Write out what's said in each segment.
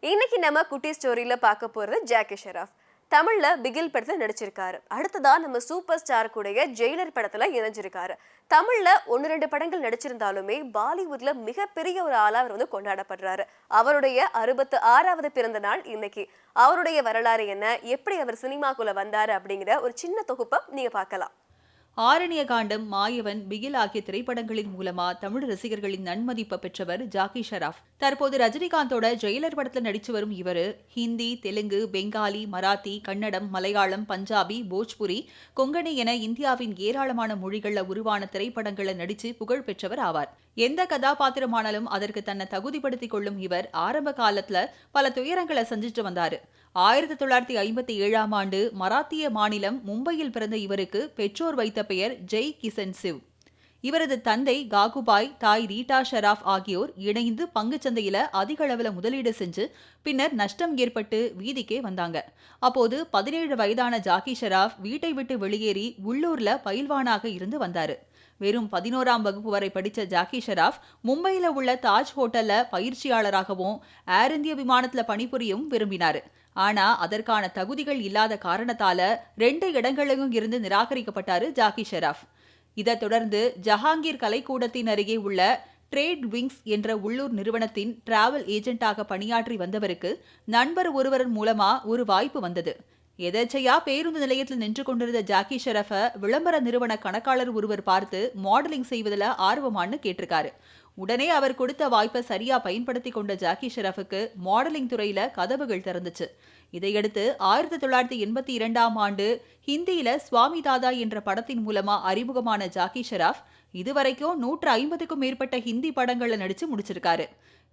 இன்னைக்கு நம்ம குட்டி ஸ்டோரியில பார்க்க போறது ஜாக்கி ஷெராஃப். தமிழ்ல பிகில் படத்துல நடிச்சிருக்காரு. அடுத்ததா நம்ம சூப்பர் ஸ்டார் கூடிய ஜெயிலர் படத்துல இணைஞ்சிருக்காரு. தமிழ்ல 1-2 படங்கள் நடிச்சிருந்தாலுமே பாலிவுட்ல மிகப்பெரிய ஒரு ஆளா அவர் கொண்டாடப்படுறாரு. அவருடைய 66வது பிறந்த நாள் இன்னைக்கு. அவருடைய வரலாறு என்ன, எப்படி அவர் சினிமாக்குள்ள வந்தாரு அப்படிங்கிற ஒரு சின்ன தொகுப்பை நீங்க பார்க்கலாம். ஆரண்ய காண்டம், மாயவன், பிகில் ஆகிய திரைப்படங்களின் மூலமா தமிழ் ரசிகர்களின் நன்மதிப்பை பெற்றவர் ஜாக்கி ஷெராஃப். தற்போது ரஜினிகாந்தோட ஜெயிலர் படத்துல நடிச்சு வரும் இவரு ஹிந்தி, தெலுங்கு, பெங்காலி, மராத்தி, கன்னடம், மலையாளம், பஞ்சாபி, போஜ்புரி, கொங்கணி என இந்தியாவின் ஏராளமான மொழிகள்ல உருவான திரைப்படங்களை நடிச்சு புகழ் பெற்றவர் ஆவார். எந்த கதாபாத்திரமானாலும் அதற்கு தன்னை தகுதிப்படுத்திக் கொள்ளும் இவர் ஆரம்ப காலத்துல பல துயரங்களை செஞ்சுட்டு வந்தாரு. 1957ஆம் ஆண்டு மராத்திய மாநிலம் மும்பையில் பிறந்த இவருக்கு பெற்றோர் வைத்த பெயர் ஜெய் கிசன் சிவ். இவரது தந்தை காகுபாய், தாய் ரீட்டா ஷெராஃப் ஆகியோர் இணைந்து பங்குச்சந்தையில அதிக அளவுல முதலீடு செஞ்சு பின்னர் நஷ்டம் ஏற்பட்டு வீதிக்கே வந்தாங்க. அப்போது 17 வயதான ஜாக்கி ஷெராஃப் வீட்டை விட்டு வெளியேறி உள்ளூர்ல பயில்வானாக இருந்து வந்தாரு. வெறும் 11ஆம் வகுப்பு வரை படித்த ஜாக்கி ஷெராஃப் மும்பையில உள்ள தாஜ் ஹோட்டல்ல பயிற்சியாளராகவும் ஏர் இந்திய விமானத்துல பணிபுரியும் விரும்பினாரு. ஆனா அதற்கான தகுதிகள் இல்லாத காரணத்தால 2 இடங்களிலும் இருந்து நிராகரிக்கப்பட்டாரு ஜாக்கி ஷெராஃப். இதைத் தொடர்ந்து ஜஹாங்கீர் கலைக்கூடத்தின் அருகே உள்ள ட்ரேட் விங்ஸ் என்ற உள்ளூர் நிறுவனத்தின் டிராவல் ஏஜென்ட்டாக பணியாற்றி வந்தவருக்கு நண்பர் ஒருவர் மூலமா ஒரு வாய்ப்பு வந்தது. எதேச்சையா பேருந்து நிலையத்தில் நின்று கொண்டிருந்த ஜாக்கி ஷெராஃபை விளம்பர நிறுவன கணக்காளர் ஒருவர் பார்த்து மாடலிங் செய்வதில் ஆர்வமானு கேட்டிருக்காரு. உடனே அவர் கொடுத்த வாய்ப்பை சரியா பயன்படுத்தி கொண்ட ஜாக்கி ஷெராஃபுக்கு மாடலிங் துறையில கதவுகள் திறந்துச்சு. இதையடுத்து 1982ஆம் ஆண்டு ஹிந்தியில சுவாமி தாதா என்ற படத்தின் மூலமா அறிமுகமான ஜாக்கி ஷெராஃப் இதுவரைக்கும் 150க்கும் மேற்பட்ட ஹிந்தி படங்கள்ல நடிச்சு முடிச்சிருக்காரு.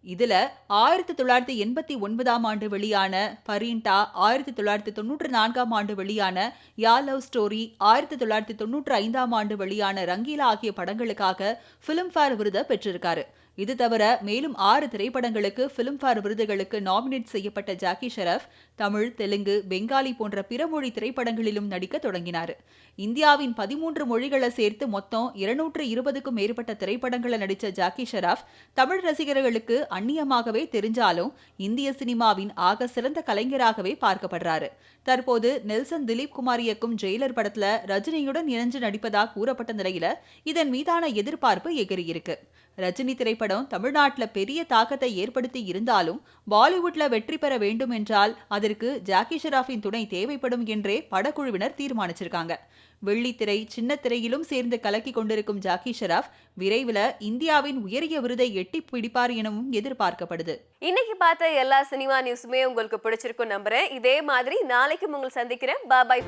இதுல 1989ஆம் ஆண்டு வெளியான பரீண்டா, 1994ஆம் ஆண்டு வெளியான யா லவ் ஸ்டோரி, 1995ஆம் ஆண்டு வெளியான ரங்கீலா ஆகிய படங்களுக்காக பிலிம்பேர் விருதை பெற்றிருக்காரு. இது தவிர மேலும் 6 திரைப்படங்களுக்கு பிலிம்பேர் விருதுகளுக்கு நாமினேட் செய்யப்பட்ட ஜாக்கி ஷெராஃப் தமிழ், தெலுங்கு, பெங்காலி போன்ற பிற மொழி திரைப்படங்களிலும் நடிக்க தொடங்கினார். இந்தியாவின் 13 மொழிகளை சேர்த்து மொத்தம் 220க்கும் மேற்பட்ட திரைப்படங்களை நடித்த ஜாக்கி ஷெராஃப் தமிழ் ரசிகர்களுக்கு அந்நியமாகவே தெரிஞ்சாலும் இந்திய சினிமாவின் ஆக சிறந்த கலைஞராகவே பார்க்கப்படுறாரு. தற்போது நெல்சன் திலீப் குமார் இயக்கும் ஜெயிலர் படத்துல ரஜினியுடன் இணைஞ்சு நடிப்பதாக கூறப்பட்ட நிலையில இதன் மீதான எதிர்பார்ப்பு எகிரியிருக்கு. ரஜினி திரைப்படம் தமிழ்நாட்டில் பெரிய தாக்கத்தை ஏற்படுத்தி இருந்தாலும் பாலிவுட்ல வெற்றி பெற வேண்டும் என்றால் அதற்கு ஜாக்கி ஷெராஃபின் துணை தேவைப்படும் என்றே படக்குழுவினர் தீர்மானிச்சிருக்காங்க. வெள்ளித்திரை, சின்ன திரையிலும் சேர்ந்து கலக்கி கொண்டிருக்கும் ஜாக்கி ஷெராஃப் விரைவில் இந்தியாவின் உயரிய விருதை எட்டி பிடிப்பார் எனவும் எதிர்பார்க்கப்படுது. இன்னைக்கு பார்த்த எல்லா சினிமா நியூஸுமே உங்களுக்கு பிடிச்சிருக்கும் நம்புறேன். இதே மாதிரி நாளைக்கும் உங்களை சந்திக்கிறேன். பாய்.